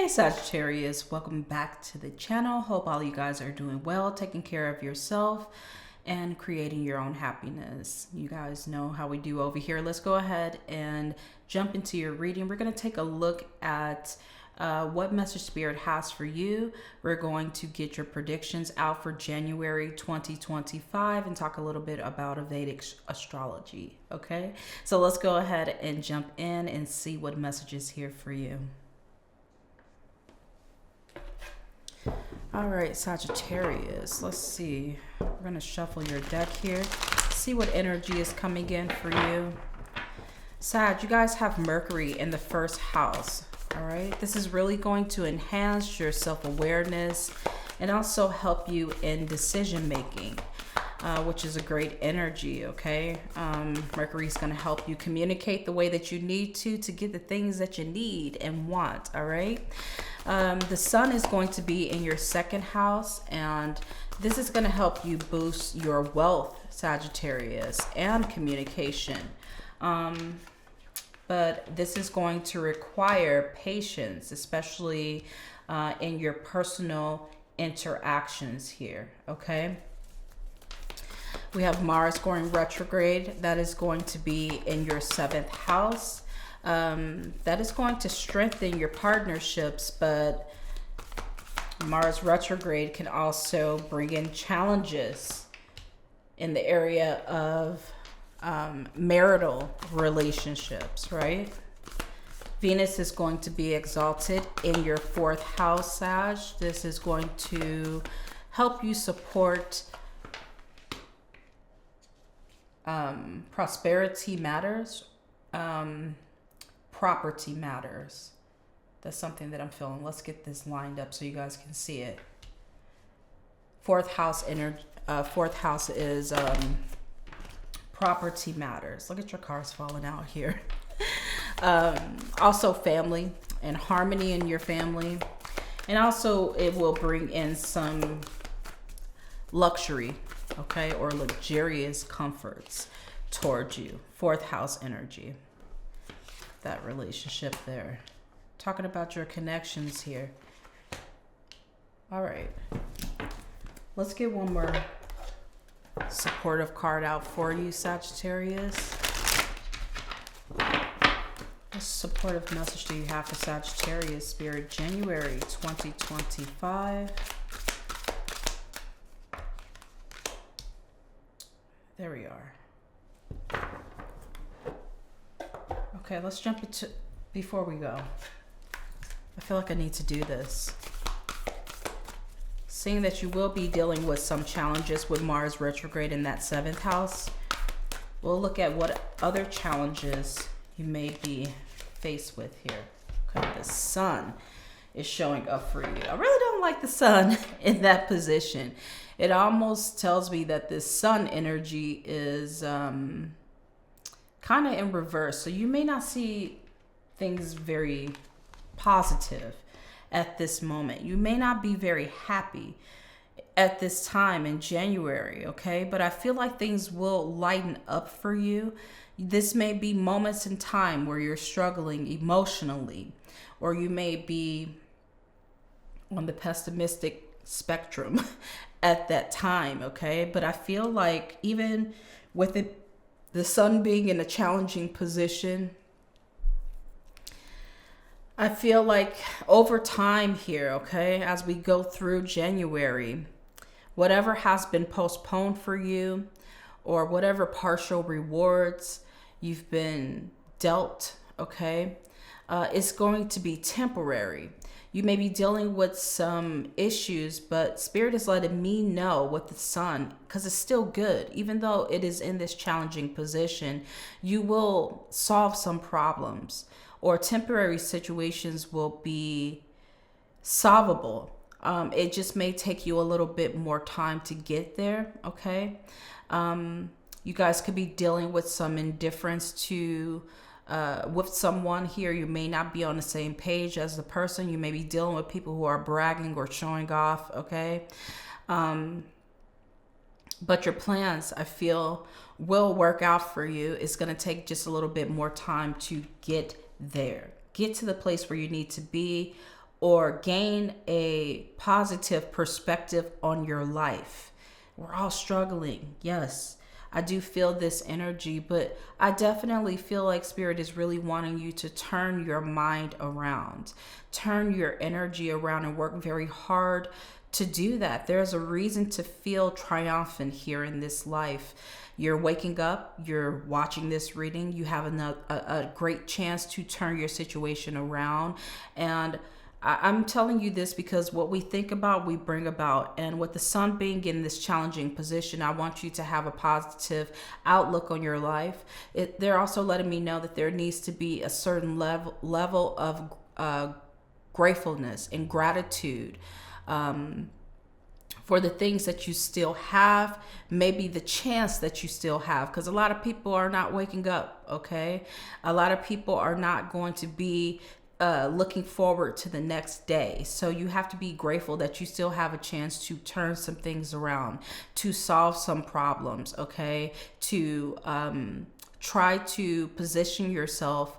Hey Sagittarius, welcome back to the channel. Hope all you guys are doing well, taking care of yourself and creating your own happiness. You guys know how we do over here. Let's go ahead and jump into your reading. We're going to take a look at what message Spirit has for you. We're going to get your predictions out for January 2025 and talk a little bit about Vedic astrology. Okay, so let's go ahead and jump in and see what message is here for you. All right, Sagittarius, let's see. We're going to shuffle your deck here, see what energy is coming in for you. Sag, you guys have Mercury in the first house, all right? This is really going to enhance your self-awareness and also help you in decision-making, which is a great energy, okay? Mercury is going to help you communicate the way that you need to get the things that you need and want, all right? The sun is going to be in your second house, and this is going to help you boost your wealth, Sagittarius, and communication. But this is going to require patience, especially in your personal interactions here, okay? We have Mars going retrograde. That is going to be in your seventh house. That is going to strengthen your partnerships, but Mars retrograde can also bring in challenges in the area of marital relationships, right? Venus is going to be exalted in your fourth house, Sag. This is going to help you support prosperity matters, property matters. That's something that I'm feeling. Let's get this lined up so you guys can see it. Fourth house is property matters. Look at your cards falling out here. Also family and harmony in your family. And also it will bring in some luxury, okay, or luxurious comforts towards you. Fourth house energy. That relationship there. Talking about your connections here. All right. Let's get one more supportive card out for you, Sagittarius. What supportive message do you have for Sagittarius, Spirit, January 2025? There we are. Okay, let's jump into, before we go, I feel like I need to do this. Seeing that you will be dealing with some challenges with Mars retrograde in that seventh house, we'll look at what other challenges you may be faced with here. Okay, the sun is showing up for you. I really don't like the sun in that position. It almost tells me that this sun energy is kind of in reverse. So you may not see things very positive at this moment. You may not be very happy at this time in January, okay? But I feel like things will lighten up for you. This may be moments in time where you're struggling emotionally, or you may be on the pessimistic spectrum at that time, okay? But I feel like even with it, the sun being in a challenging position, I feel like over time here, okay, as we go through January, whatever has been postponed for you or whatever partial rewards you've been dealt, okay, it's going to be temporary. You may be dealing with some issues, but Spirit is letting me know with the sun, because it's still good. Even though it is in this challenging position, you will solve some problems, or temporary situations will be solvable. It just may take you a little bit more time to get there, okay? You guys could be dealing with some indifference to with someone here. You may not be on the same page as the person. You may be dealing with people who are bragging or showing off, okay? But your plans, I feel, will work out for you. It's going to take just a little bit more time to get there. Get to the place where you need to be, or gain a positive perspective on your life. We're all struggling. Yes, I do feel this energy, but I definitely feel like Spirit is really wanting you to turn your mind around, turn your energy around, and work very hard to do that. There's a reason to feel triumphant here in this life. You're waking up, you're watching this reading, you have a great chance to turn your situation around. And I'm telling you this because what we think about, we bring about. And with the sun being in this challenging position, I want you to have a positive outlook on your life. They're also letting me know that there needs to be a certain level of gratefulness and gratitude for the things that you still have, maybe the chance that you still have, because a lot of people are not waking up, okay? A lot of people are not going to be looking forward to the next day. So you have to be grateful that you still have a chance to turn some things around, to solve some problems, okay? To try to position yourself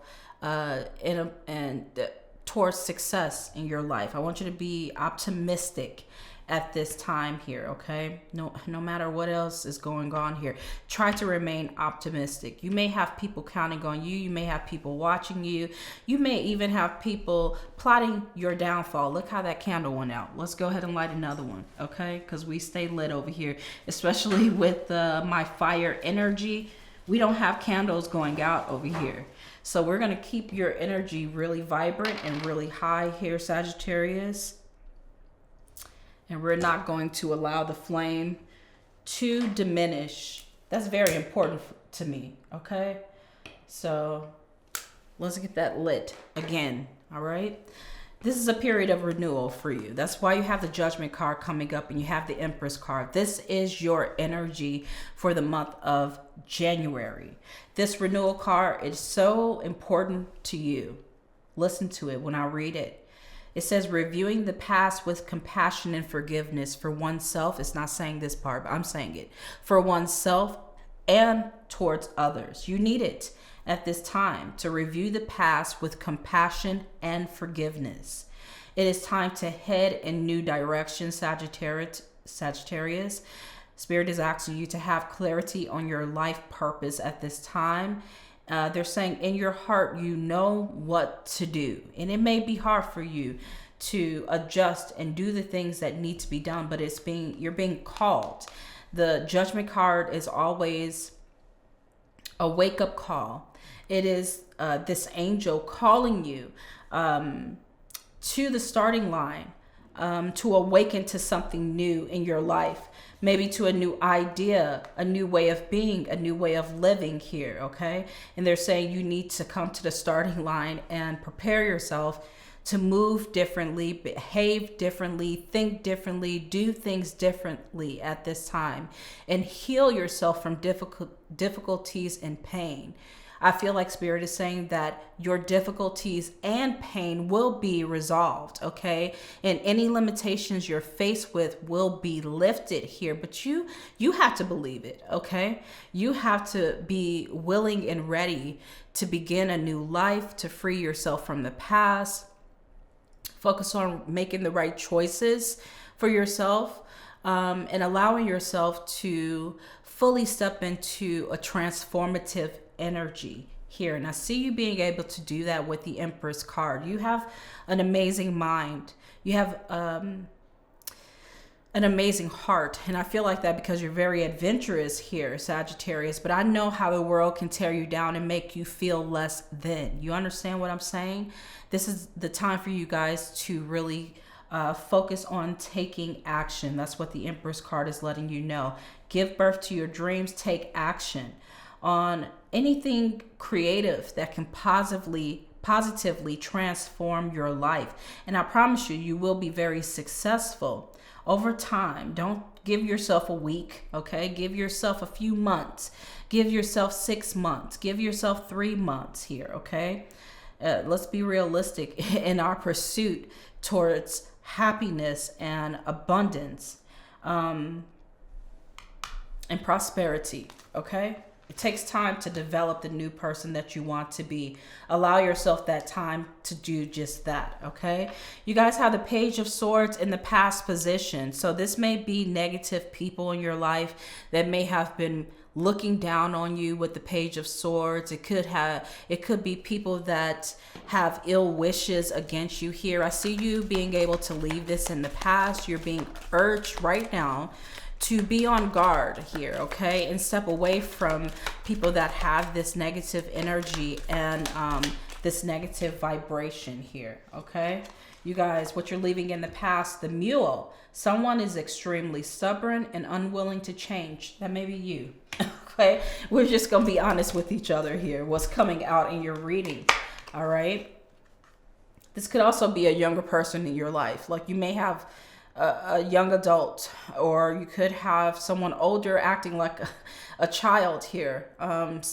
towards success in your life. I want you to be optimistic at this time here, okay? No matter what else is going on here, try to remain optimistic. You may have people counting on you. You may have people watching you. You may even have people plotting your downfall. Look how that candle went out. Let's go ahead and light another one, okay? Because we stay lit over here, especially with my fire energy. We don't have candles going out over here. So we're going to keep your energy really vibrant and really high here, Sagittarius. And we're not going to allow the flame to diminish. That's very important to me, okay? So let's get that lit again, all right? This is a period of renewal for you. That's why you have the Judgment card coming up and you have the Empress card. This is your energy for the month of January. This renewal card is so important to you. Listen to it when I read it. It says reviewing the past with compassion and forgiveness for oneself. It's not saying this part, but I'm saying it. For oneself and towards others. You need it at this time to review the past with compassion and forgiveness. It is time to head in new directions, Sagittarius. Spirit is asking you to have clarity on your life purpose at this time. They're saying in your heart, you know what to do. And it may be hard for you to adjust and do the things that need to be done, but you're being called. The Judgment card is always a wake-up call. It is this angel calling you to the starting line, to awaken to something new in your life. Maybe to a new idea, a new way of being, a new way of living here, okay? And they're saying you need to come to the starting line and prepare yourself to move differently, behave differently, think differently, do things differently at this time, and heal yourself from difficulties and pain. I feel like Spirit is saying that your difficulties and pain will be resolved, okay? And any limitations you're faced with will be lifted here, but you have to believe it, okay? You have to be willing and ready to begin a new life, to free yourself from the past, focus on making the right choices for yourself, and allowing yourself to fully step into a transformative energy here. And I see you being able to do that with the Empress card. You have an amazing mind. You have an amazing heart. And I feel like that because you're very adventurous here, Sagittarius. But I know how the world can tear you down and make you feel less than. You understand what I'm saying? This is the time for you guys to really focus on taking action. That's what the Empress card is letting you know. Give birth to your dreams. Take action on anything creative that can positively transform your life. And I promise you, you will be very successful over time. Don't give yourself a week, okay? Give yourself a few months. Give yourself 6 months. Give yourself 3 months here, okay? Let's be realistic in our pursuit towards happiness and abundance and prosperity, okay? It takes time to develop the new person that you want to be. Allow yourself that time to do just that, okay? You guys have the Page of Swords in the past position. So this may be negative people in your life that may have been looking down on you with the Page of Swords. It could be people that have ill wishes against you here. I see you being able to leave this in the past. You're being urged right now to be on guard here, okay? And step away from people that have this negative energy and this negative vibration here, okay? You guys, what you're leaving in the past, the Mule. Someone is extremely stubborn and unwilling to change. That may be you, okay? We're just gonna be honest with each other here. What's coming out in your reading, all right? This could also be a younger person in your life. Like you may have a young adult, or you could have someone older acting like a child here,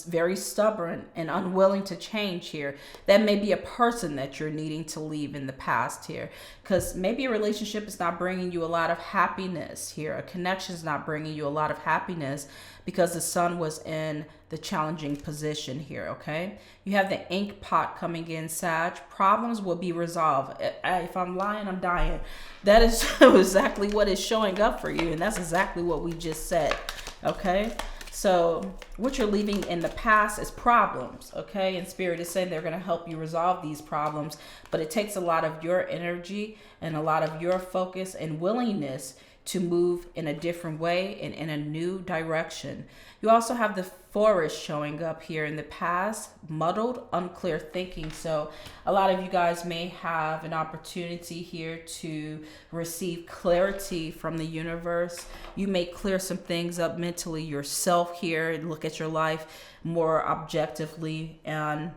very stubborn and unwilling to change here. That may be a person that you're needing to leave in the past here, because maybe a relationship is not bringing you a lot of happiness here. A connection is not bringing you a lot of happiness because the sun was in the challenging position here, okay? You have the ink pot coming in, Sag. Problems will be resolved. If I'm lying, I'm dying. That is exactly what is showing up for you, and that's exactly what we just said, okay? So what you're leaving in the past is problems, okay? And Spirit is saying they're going to help you resolve these problems, but it takes a lot of your energy and a lot of your focus and willingness to move in a different way and in a new direction. You also have the Forest showing up here in the past, muddled, unclear thinking. So a lot of you guys may have an opportunity here to receive clarity from the universe. You may clear some things up mentally yourself here and look at your life more objectively and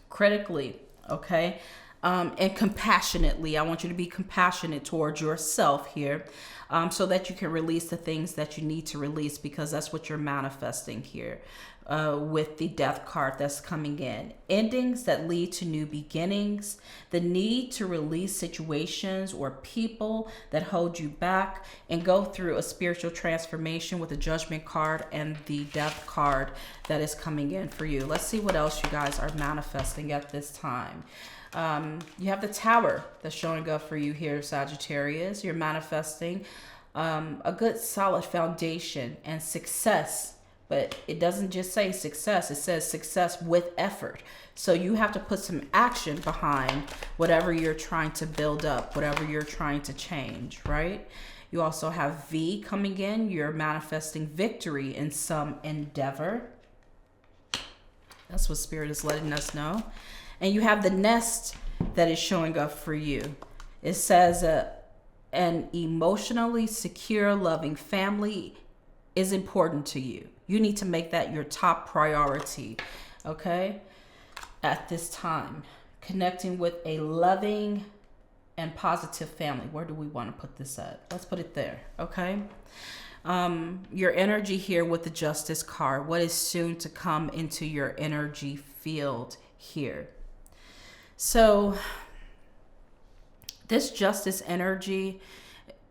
critically, okay? And compassionately. I want you to be compassionate towards yourself here, so that you can release the things that you need to release, because that's what you're manifesting here with the Death card that's coming in. Endings that lead to new beginnings, the need to release situations or people that hold you back, and go through a spiritual transformation with the Judgment card and the Death card that is coming in for you. Let's see what else you guys are manifesting at this time. You have the Tower that's showing up for you here, Sagittarius. You're manifesting a good solid foundation and success, but it doesn't just say success. It says success with effort. So you have to put some action behind whatever you're trying to build up, whatever you're trying to change, right? You also have V coming in. You're manifesting victory in some endeavor. That's what Spirit is letting us know. And you have the Nest that is showing up for you. It says an emotionally secure, loving family is important to you. You need to make that your top priority, okay? At this time, connecting with a loving and positive family. Where do we want to put this at? Let's put it there, okay? Your energy here with the Justice card. What is soon to come into your energy field here? So this Justice energy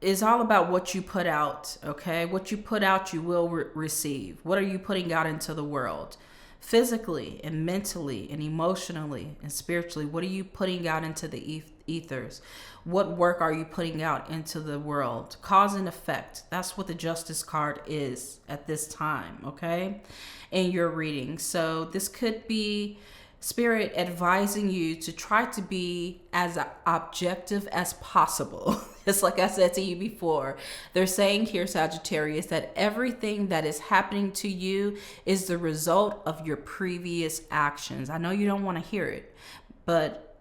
is all about what you put out, okay? What you put out, you will receive. What are you putting out into the world? Physically and mentally and emotionally and spiritually, what are you putting out into the ethers? What work are you putting out into the world? Cause and effect. That's what the Justice card is at this time, okay? In your reading. So this could be Spirit advising you to try to be as objective as possible. It's like I said to you before. They're saying here, Sagittarius, that everything that is happening to you is the result of your previous actions. I know you don't want to hear it, but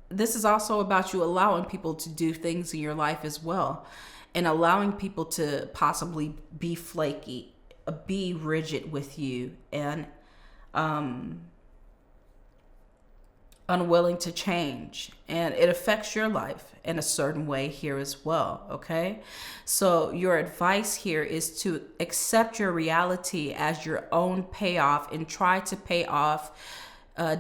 this is also about you allowing people to do things in your life as well, and allowing people to possibly be flaky, be rigid with you, and unwilling to change, and it affects your life in a certain way here as well, okay? So your advice here is to accept your reality as your own payoff and try to pay off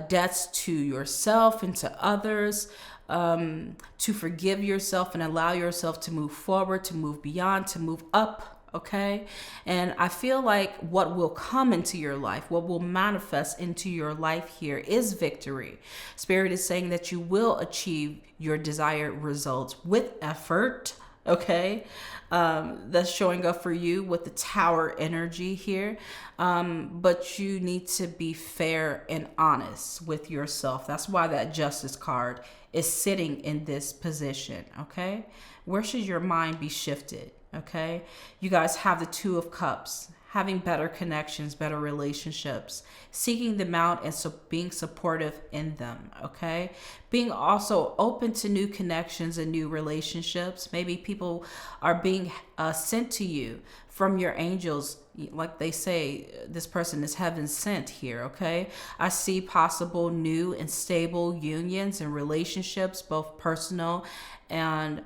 debts to yourself and to others, to forgive yourself and allow yourself to move forward, to move beyond, to move up, okay? And I feel like what will come into your life, what will manifest into your life here is victory. Spirit is saying that you will achieve your desired results with effort, okay? That's showing up for you with the Tower energy here. But you need to be fair and honest with yourself. That's why that Justice card is sitting in this position, okay? Where should your mind be shifted, okay? You guys have the Two of Cups, having better connections, better relationships, seeking them out and being supportive in them, okay? Being also open to new connections and new relationships. Maybe people are being sent to you from your angels. Like they say, this person is heaven sent here, okay? I see possible new and stable unions and relationships, both personal and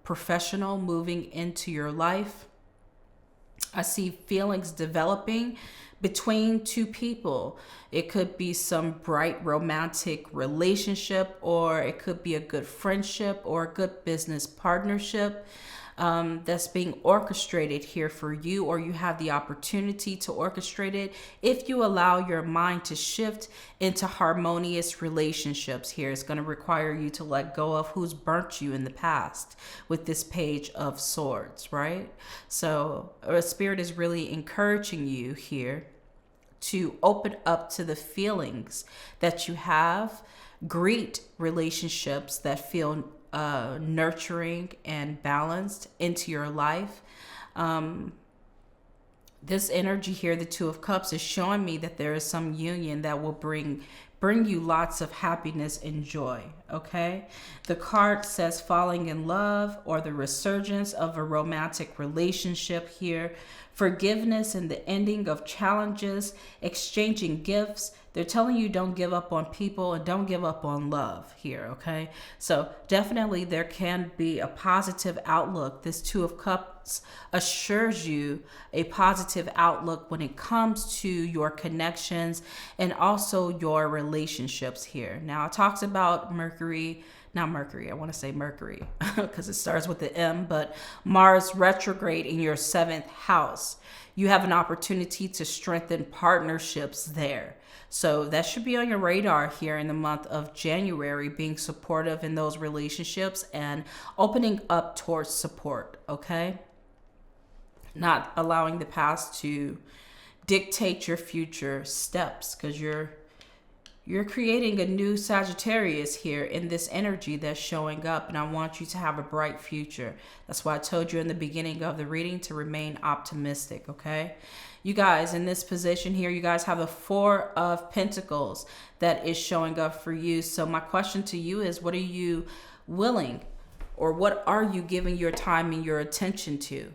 professional, moving into your life. I see feelings developing between two people. It could be some bright romantic relationship, or it could be a good friendship or a good business partnership that's being orchestrated here for you, or you have the opportunity to orchestrate it if you allow your mind to shift into harmonious relationships here. It's going to require you to let go of who's burnt you in the past with this Page of Swords, right? So Spirit is really encouraging you here to open up to the feelings that you have, greet relationships that feel nurturing and balanced into your life. This energy here, the Two of Cups, is showing me that there is some union that will bring you lots of happiness and joy, okay? The card says falling in love or the resurgence of a romantic relationship here, forgiveness and the ending of challenges, exchanging gifts. They're telling you don't give up on people and don't give up on love here, okay? So definitely there can be a positive outlook. This Two of Cups assures you a positive outlook when it comes to your connections and also your relationships here. Now it talks about Mercury, not Mercury, I want to say Mercury because it starts with the M, but Mars retrograde in your 7th house. You have an opportunity to strengthen partnerships there. So that should be on your radar here in the month of January, being supportive in those relationships and opening up towards support, okay? Not allowing the past to dictate your future steps, because you're creating a new Sagittarius here in this energy that's showing up, and I want you to have a bright future. That's why I told you in the beginning of the reading to remain optimistic, okay? You guys, in this position here, you guys have the Four of Pentacles that is showing up for you. So my question to you is, what are you willing, or what are you giving your time and your attention to?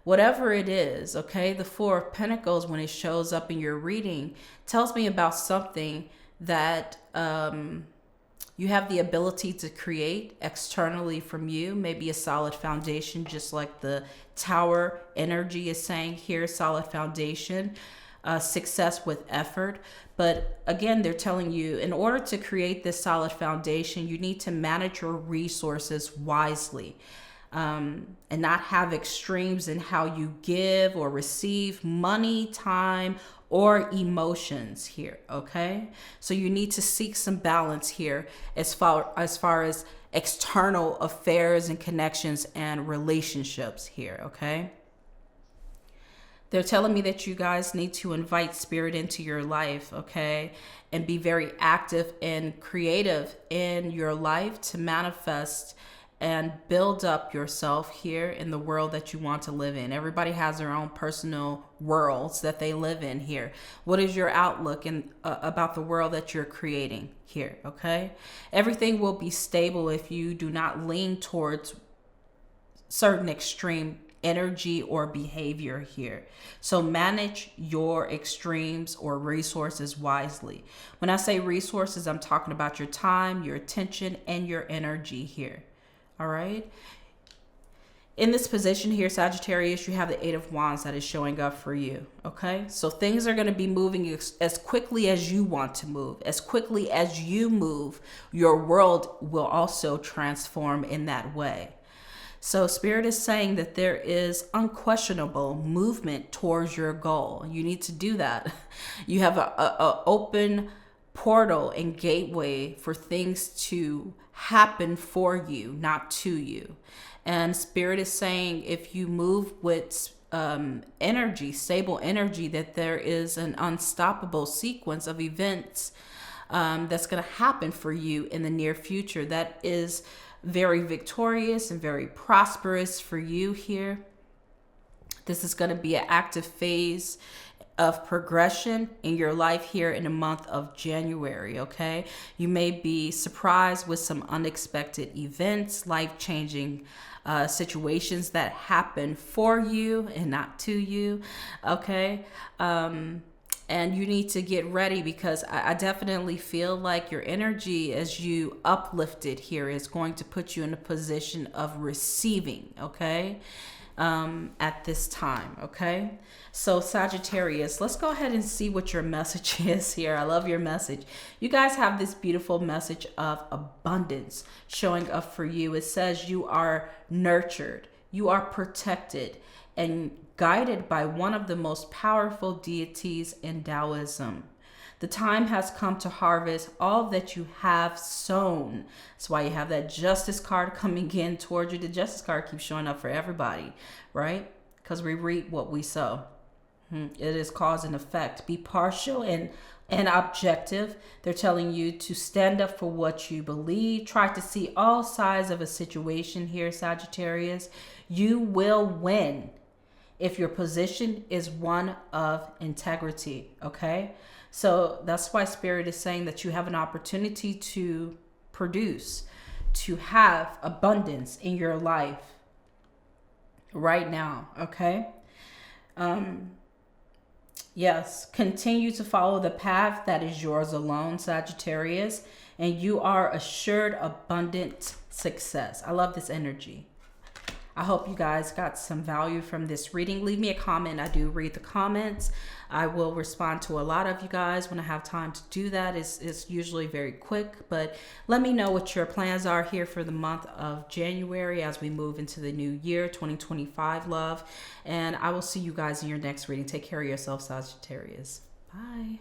Whatever it is, okay? The Four of Pentacles, when it shows up in your reading, tells me about something that you have the ability to create externally from you, maybe a solid foundation, just like the Tower energy is saying here, solid foundation, success with effort. But again, they're telling you, in order to create this solid foundation, you need to manage your resources wisely. And not have extremes in how you give or receive money, time, or emotions here, okay? So you need to seek some balance here as far as external affairs and connections and relationships here, okay? They're telling me that you guys need to invite Spirit into your life, okay? And be very active and creative in your life to manifest and build up yourself here in the world that you want to live in. Everybody has their own personal worlds that they live in here. What is your outlook about the world that you're creating here, okay? Everything will be stable if you do not lean towards certain extreme energy or behavior here. So manage your extremes or resources wisely. When I say resources, I'm talking about your time, your attention, and your energy here. All right. In this position here, Sagittarius, you have the Eight of Wands that is showing up for you. Okay. So things are going to be moving as quickly as you want to move. As quickly as you move, your world will also transform in that way. So Spirit is saying that there is unquestionable movement towards your goal. You need to do that. You have a open portal and gateway for things to happen for you, not to you. And Spirit is saying if you move with energy, stable energy, that there is an unstoppable sequence of events that's going to happen for you in the near future that is very victorious and very prosperous for you here. This is going to be an active phase of progression in your life here in the month of January, okay? You may be surprised with some unexpected events, life-changing situations that happen for you and not to you, okay? And you need to get ready, because I definitely feel like your energy as you uplifted here is going to put you in a position of receiving, okay? At this time, okay? So Sagittarius, let's go ahead and see what your message is here. I love your message. You guys have this beautiful message of abundance showing up for you. It says you are nurtured, you are protected, and guided by one of the most powerful deities in Taoism. The time has come to harvest all that you have sown. That's why you have that Justice card coming in towards you. The Justice card keeps showing up for everybody, right? Because we reap what we sow. It is cause and effect. Be partial and objective. They're telling you to stand up for what you believe. Try to see all sides of a situation here, Sagittarius. You will win if your position is one of integrity, okay? So that's why Spirit is saying that you have an opportunity to produce, to have abundance in your life right now, okay? Yes, continue to follow the path that is yours alone, Sagittarius, and you are assured abundant success. I love this energy. I hope you guys got some value from this reading. Leave me a comment. I do read the comments. I will respond to a lot of you guys when I have time to do that. It's usually very quick, but let me know what your plans are here for the month of January as we move into the new year, 2025, love. And I will see you guys in your next reading. Take care of yourself, Sagittarius. Bye.